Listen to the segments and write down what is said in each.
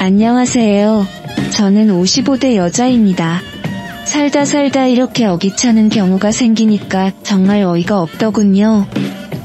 안녕하세요. 저는 55대 여자입니다. 살다 이렇게 어기차는 경우가 생기니까 정말 어이가 없더군요.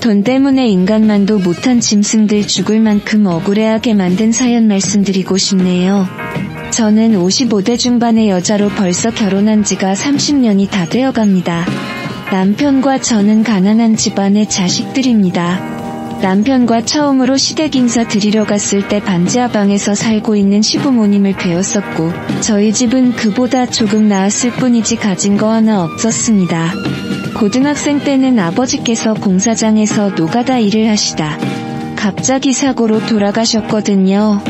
돈 때문에 인간만도 못한 짐승들 죽을 만큼 억울해하게 만든 사연 말씀드리고 싶네요. 저는 55대 중반의 여자로 벌써 결혼한 지가 30년이 다 되어갑니다. 남편과 저는 가난한 집안의 자식들입니다. 남편과 처음으로 시댁 인사 드리러 갔을 때 반지하방에서 살고 있는 시부모님을 뵈었었고, 저희 집은 그보다 조금 나았을 뿐이지 가진 거 하나 없었습니다. 고등학생 때는 아버지께서 공사장에서 노가다 일을 하시다 갑자기 사고로 돌아가셨거든요.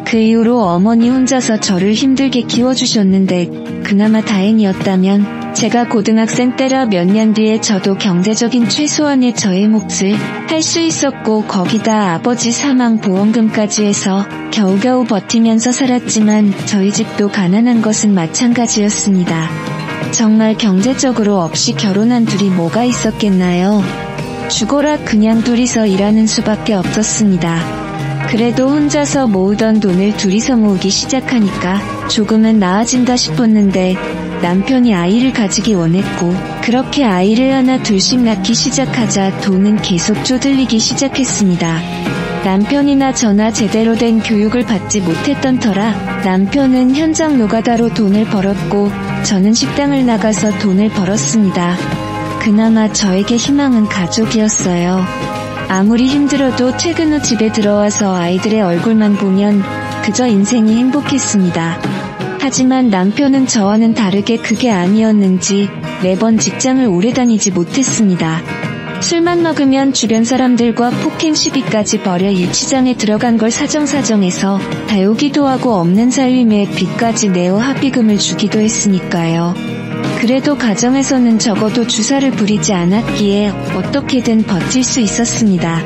그 이후로 어머니 혼자서 저를 힘들게 키워주셨는데, 그나마 다행이었다면 제가 고등학생 때라 몇 년 뒤에 저도 경제적인 최소한의 저의 몫을 할 수 있었고, 거기다 아버지 사망 보험금까지 해서 겨우겨우 버티면서 살았지만 저희 집도 가난한 것은 마찬가지였습니다. 정말 경제적으로 없이 결혼한 둘이 뭐가 있었겠나요? 죽어라 그냥 둘이서 일하는 수밖에 없었습니다. 그래도 혼자서 모으던 돈을 둘이서 모으기 시작하니까 조금은 나아진다 싶었는데, 남편이 아이를 가지기 원했고, 그렇게 아이를 하나 둘씩 낳기 시작하자 돈은 계속 쪼들리기 시작했습니다. 남편이나 저나 제대로 된 교육을 받지 못했던 터라 남편은 현장 노가다로 돈을 벌었고, 저는 식당을 나가서 돈을 벌었습니다. 그나마 저에게 희망은 가족이었어요. 아무리 힘들어도 퇴근 후 집에 들어와서 아이들의 얼굴만 보면 그저 인생이 행복했습니다. 하지만 남편은 저와는 다르게 그게 아니었는지 매번 직장을 오래 다니지 못했습니다. 술만 먹으면 주변 사람들과 폭행 시비까지 벌여 유치장에 들어간 걸 사정사정해서 다우기도 하고 없는 살림에 빚까지 내어 합의금을 주기도 했으니까요. 그래도 가정에서는 적어도 주사를 부리지 않았기에 어떻게든 버틸 수 있었습니다.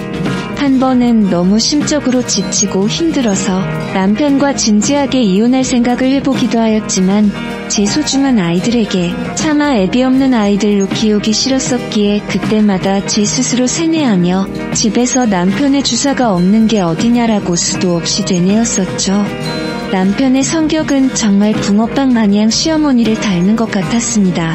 한 번은 너무 심적으로 지치고 힘들어서 남편과 진지하게 이혼할 생각을 해보기도 하였지만, 제 소중한 아이들에게 차마 애비 없는 아이들로 키우기 싫었었기에 그때마다 제 스스로 세뇌하며 집에서 남편의 주사가 없는 게 어디냐라고 수도 없이 되뇌었었죠. 남편의 성격은 정말 붕어빵 마냥 시어머니를 닮은 것 같았습니다.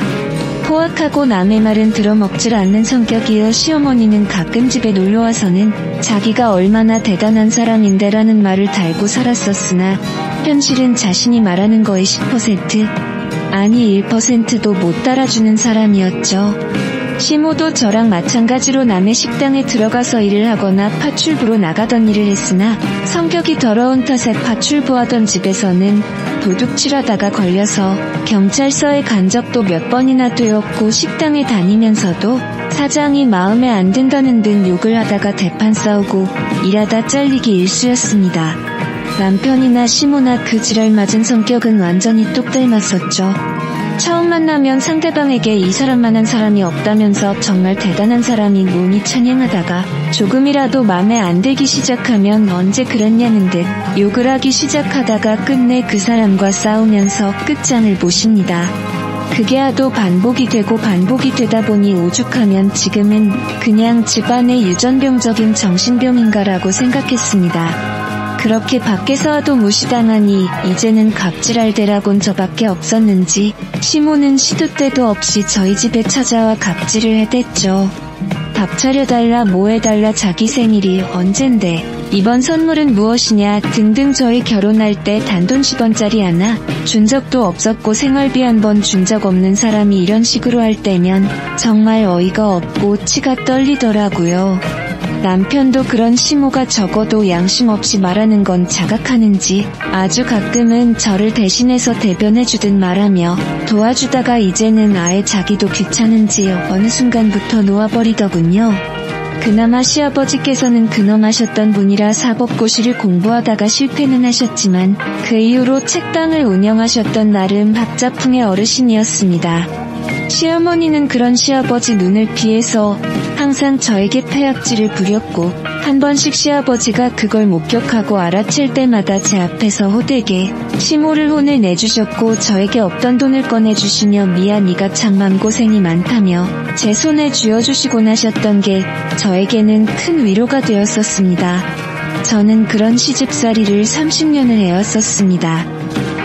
포악하고 남의 말은 들어먹질 않는 성격이어 시어머니는 가끔 집에 놀러와서는 자기가 얼마나 대단한 사람인데라는 말을 달고 살았었으나, 현실은 자신이 말하는 거의 10% 아니 1%도 못 따라주는 사람이었죠. 시모도 저랑 마찬가지로 남의 식당에 들어가서 일을 하거나 파출부로 나가던 일을 했으나, 성격이 더러운 탓에 파출부하던 집에서는 도둑질하다가 걸려서 경찰서에 간 적도 몇 번이나 되었고, 식당에 다니면서도 사장이 마음에 안 든다는 등 욕을 하다가 대판 싸우고 일하다 잘리기 일쑤였습니다. 남편이나 시모나 그 지랄 맞은 성격은 완전히 똑 닮았었죠. 처음 만나면 상대방에게 이 사람만한 사람이 없다면서 정말 대단한 사람인 몸이 찬양하다가 조금이라도 맘에 안 들기 시작하면 언제 그랬냐는 듯 욕을 하기 시작하다가 끝내 그 사람과 싸우면서 끝장을 보십니다. 그게 하도 반복이 되고 반복이 되다 보니 오죽하면 지금은 그냥 집안의 유전병적인 정신병인가라고 생각했습니다. 그렇게 밖에서 하도 무시당하니 이제는 갑질할 때라곤 저밖에 없었는지 시모는 시도 때도 없이 저희 집에 찾아와 갑질을 해댔죠. 밥 차려달라 뭐 해달라 자기 생일이 언젠데 이번 선물은 무엇이냐 등등. 저희 결혼할 때 단돈 10원짜리 하나 준 적도 없었고 생활비 한 번 준 적 없는 사람이 이런 식으로 할 때면 정말 어이가 없고 치가 떨리더라고요. 남편도 그런 시모가 적어도 양심 없이 말하는 건 자각하는지 아주 가끔은 저를 대신해서 대변해주듯 말하며 도와주다가 이제는 아예 자기도 귀찮은지 어느 순간부터 놓아버리더군요. 그나마 시아버지께서는 근엄 하셨던 분이라 사법고시를 공부하다가 실패는 하셨지만 그 이후로 책방을 운영하셨던 나름 학자풍의 어르신이었습니다. 시어머니는 그런 시아버지 눈을 피해서 항상 저에게 폐악질을 부렸고, 한 번씩 시아버지가 그걸 목격하고 알아챌 때마다 제 앞에서 호되게 시모를 혼을 내주셨고, 저에게 없던 돈을 꺼내주시며 미안 네가 참 맘고생이 많다며 제 손에 쥐어주시곤 하셨던 게 저에게는 큰 위로가 되었었습니다. 저는 그런 시집살이를 30년을 해왔었습니다.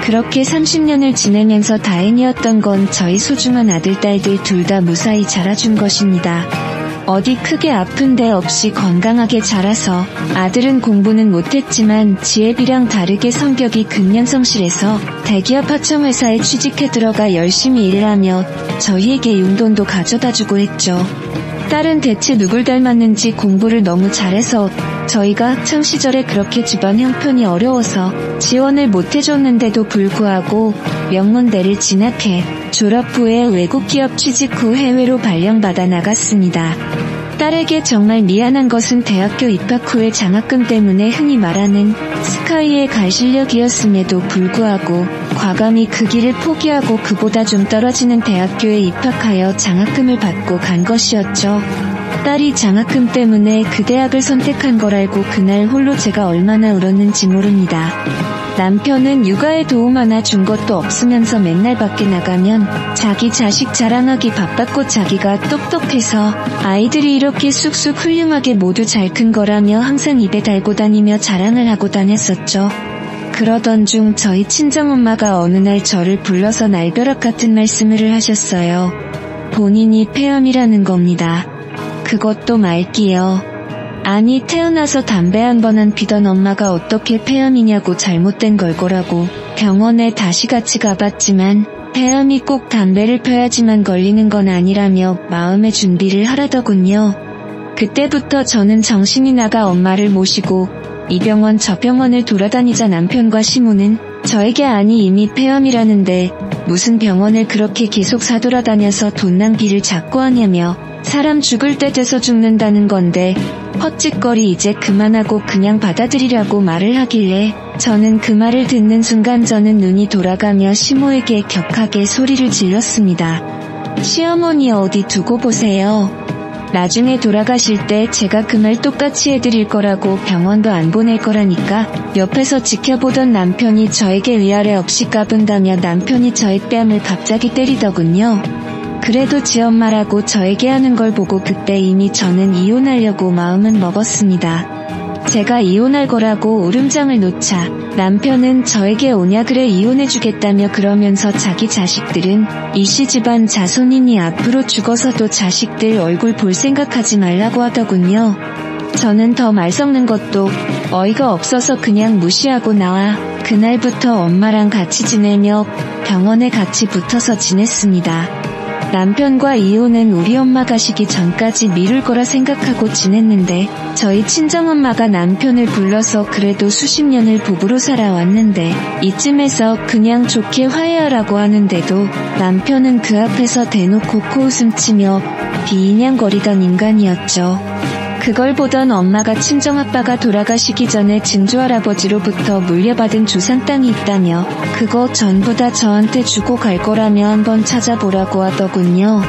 그렇게 30년을 지내면서 다행이었던 건 저희 소중한 아들, 딸들 둘 다 무사히 자라준 것입니다. 어디 크게 아픈 데 없이 건강하게 자라서 아들은 공부는 못했지만 지혜비랑 다르게 성격이 근년성실해서 대기업 하청회사에 취직해 들어가 열심히 일을 하며 저희에게 용돈도 가져다주고 했죠. 딸은 대체 누굴 닮았는지 공부를 너무 잘해서 저희가 학창시절에 그렇게 집안 형편이 어려워서 지원을 못해줬는데도 불구하고 명문대를 진학해 졸업 후에 외국 기업 취직 후 해외로 발령받아 나갔습니다. 딸에게 정말 미안한 것은 대학교 입학 후에 장학금 때문에 흔히 말하는 스카이에 갈 실력이었음에도 불구하고 과감히 그 길을 포기하고 그보다 좀 떨어지는 대학교에 입학하여 장학금을 받고 간 것이었죠. 딸이 장학금 때문에 그 대학을 선택한 걸 알고 그날 홀로 제가 얼마나 울었는지 모릅니다. 남편은 육아에 도움 하나 준 것도 없으면서 맨날 밖에 나가면 자기 자식 자랑하기 바빴고 자기가 똑똑해서 아이들이 이렇게 쑥쑥 훌륭하게 모두 잘 큰 거라며 항상 입에 달고 다니며 자랑을 하고 다녔었죠. 그러던 중 저희 친정엄마가 어느 날 저를 불러서 날벼락 같은 말씀을 하셨어요. 본인이 폐암이라는 겁니다. 그것도 말기요. 아니 태어나서 담배 한 번 안 피던 엄마가 어떻게 폐암이냐고 잘못된 걸 거라고 병원에 다시 같이 가봤지만 폐암이 꼭 담배를 펴야지만 걸리는 건 아니라며 마음의 준비를 하라더군요. 그때부터 저는 정신이 나가 엄마를 모시고 이 병원 저 병원을 돌아다니자 남편과 시모는 저에게 아니 이미 폐암이라는데 무슨 병원을 그렇게 계속 사돌아다녀서 돈 낭비를 자꾸 하냐며 사람 죽을 때 돼서 죽는다는 건데 헛짓거리 이제 그만하고 그냥 받아들이라고 말을 하길래 저는 그 말을 듣는 순간 저는 눈이 돌아가며 시모에게 격하게 소리를 질렀습니다. 시어머니 어디 두고 보세요. 나중에 돌아가실 때 제가 그 말 똑같이 해드릴 거라고 병원도 안 보낼 거라니까. 옆에서 지켜보던 남편이 저에게 위아래 없이 까분다며 남편이 저의 뺨을 갑자기 때리더군요. 그래도 지엄마라고 저에게 하는 걸 보고 그때 이미 저는 이혼하려고 마음은 먹었습니다. 제가 이혼할 거라고 울음장을 놓자 남편은 저에게 오냐 그래 이혼해주겠다며 그러면서 자기 자식들은 이씨 집안 자손이니 앞으로 죽어서도 자식들 얼굴 볼 생각하지 말라고 하더군요. 저는 더 말 섞는 것도 어이가 없어서 그냥 무시하고 나와 그날부터 엄마랑 같이 지내며 병원에 같이 붙어서 지냈습니다. 남편과 이혼은 우리 엄마 가시기 전까지 미룰 거라 생각하고 지냈는데 저희 친정엄마가 남편을 불러서 그래도 수십 년을 부부로 살아왔는데 이쯤에서 그냥 좋게 화해하라고 하는데도 남편은 그 앞에서 대놓고 코웃음치며 비인양거리던 인간이었죠. 그걸 보던 엄마가 친정아빠가 돌아가시기 전에 증조할아버지로부터 물려받은 조상 땅이 있다며 그거 전부 다 저한테 주고 갈 거라며 한번 찾아보라고 하더군요.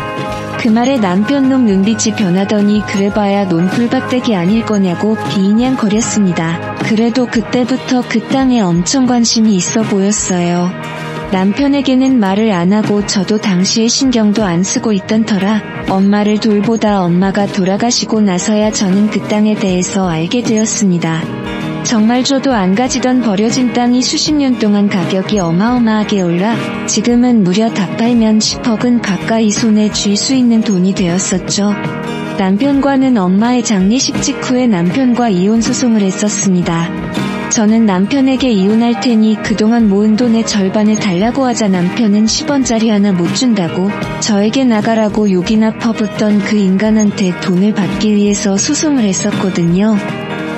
그 말에 남편놈 눈빛이 변하더니 그래봐야 논풀박대기 아닐 거냐고 비인양거렸습니다. 그래도 그때부터 그 땅에 엄청 관심이 있어 보였어요. 남편에게는 말을 안 하고 저도 당시에 신경도 안 쓰고 있던 터라 엄마를 돌보다 엄마가 돌아가시고 나서야 저는 그 땅에 대해서 알게 되었습니다. 정말 저도 안 가지던 버려진 땅이 수십 년 동안 가격이 어마어마하게 올라 지금은 무려 다 팔면 10억은 가까이 손에 쥘 수 있는 돈이 되었었죠. 남편과는 엄마의 장례식 직후에 남편과 이혼 소송을 했었습니다. 저는 남편에게 이혼할 테니 그동안 모은 돈의 절반을 달라고 하자 남편은 10원짜리 하나 못 준다고 저에게 나가라고 욕이나 퍼붓던 그 인간한테 돈을 받기 위해서 소송을 했었거든요.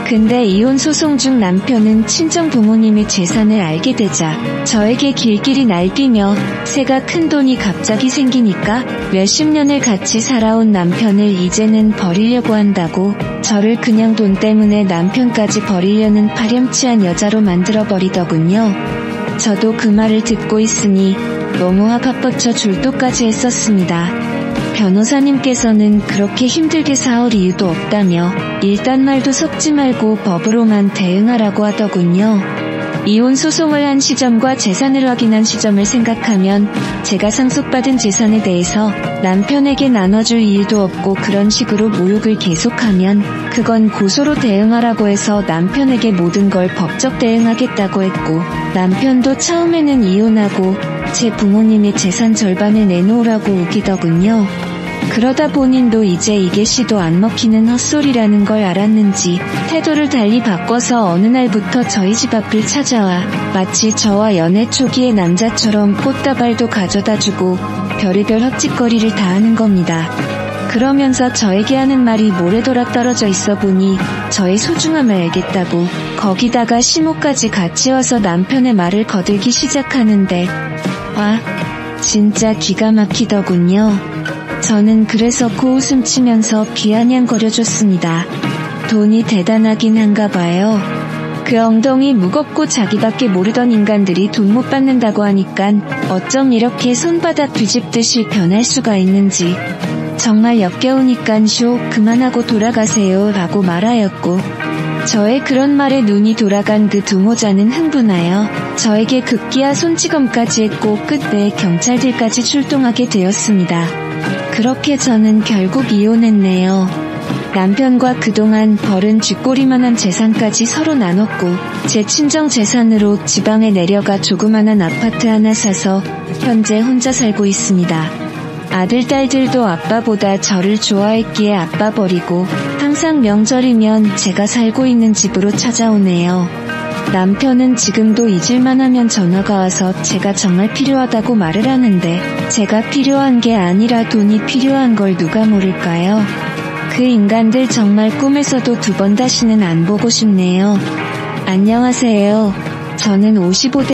근데 이혼 소송 중 남편은 친정 부모님의 재산을 알게 되자 저에게 길길이 날뛰며 새가 큰 돈이 갑자기 생기니까 몇십 년을 같이 살아온 남편을 이제는 버리려고 한다고 저를 그냥 돈 때문에 남편까지 버리려는 파렴치한 여자로 만들어버리더군요. 저도 그 말을 듣고 있으니 너무 화가 뻗쳐 줄도까지 했었습니다. 변호사님께서는 그렇게 힘들게 싸울 이유도 없다며 일단 말도 섞지 말고 법으로만 대응하라고 하더군요. 이혼 소송을 한 시점과 재산을 확인한 시점을 생각하면 제가 상속받은 재산에 대해서 남편에게 나눠줄 이유도 없고 그런 식으로 모욕을 계속하면 그건 고소로 대응하라고 해서 남편에게 모든 걸 법적 대응하겠다고 했고 남편도 처음에는 이혼하고 제 부모님의 재산 절반을 내놓으라고 우기더군요. 그러다 본인도 이제 이게 씨도 안 먹히는 헛소리라는 걸 알았는지 태도를 달리 바꿔서 어느 날부터 저희 집 앞을 찾아와 마치 저와 연애 초기의 남자처럼 꽃다발도 가져다주고 별의별 헛짓거리를 다 하는 겁니다. 그러면서 저에게 하는 말이 모래도락 떨어져 있어 보니 저의 소중함을 알겠다고 거기다가 시모까지 같이 와서 남편의 말을 거들기 시작하는데 와, 진짜 기가 막히더군요. 저는 그래서 코웃음 치면서 비아냥거려줬습니다. 돈이 대단하긴 한가 봐요. 그 엉덩이 무겁고 자기밖에 모르던 인간들이 돈 못 받는다고 하니깐 어쩜 이렇게 손바닥 뒤집듯이 변할 수가 있는지 정말 역겨우니깐 쇼 그만하고 돌아가세요 라고 말하였고 저의 그런 말에 눈이 돌아간 그 두모자는 흥분하여 저에게 급기야 손찌검까지 했고 끝내 경찰들까지 출동하게 되었습니다. 그렇게 저는 결국 이혼했네요. 남편과 그동안 벌은 쥐꼬리만한 재산까지 서로 나눴고 제 친정 재산으로 지방에 내려가 조그만한 아파트 하나 사서 현재 혼자 살고 있습니다. 아들 딸들도 아빠보다 저를 좋아했기에 아빠 버리고 항상 명절이면 제가 살고 있는 집으로 찾아오네요. 남편은 지금도 잊을만 하면 전화가 와서 제가 정말 필요하다고 말을 하는데 제가 필요한 게 아니라 돈이 필요한 걸 누가 모를까요? 그 인간들 정말 꿈에서도 두 번 다시는 안 보고 싶네요. 안녕하세요. 저는 55대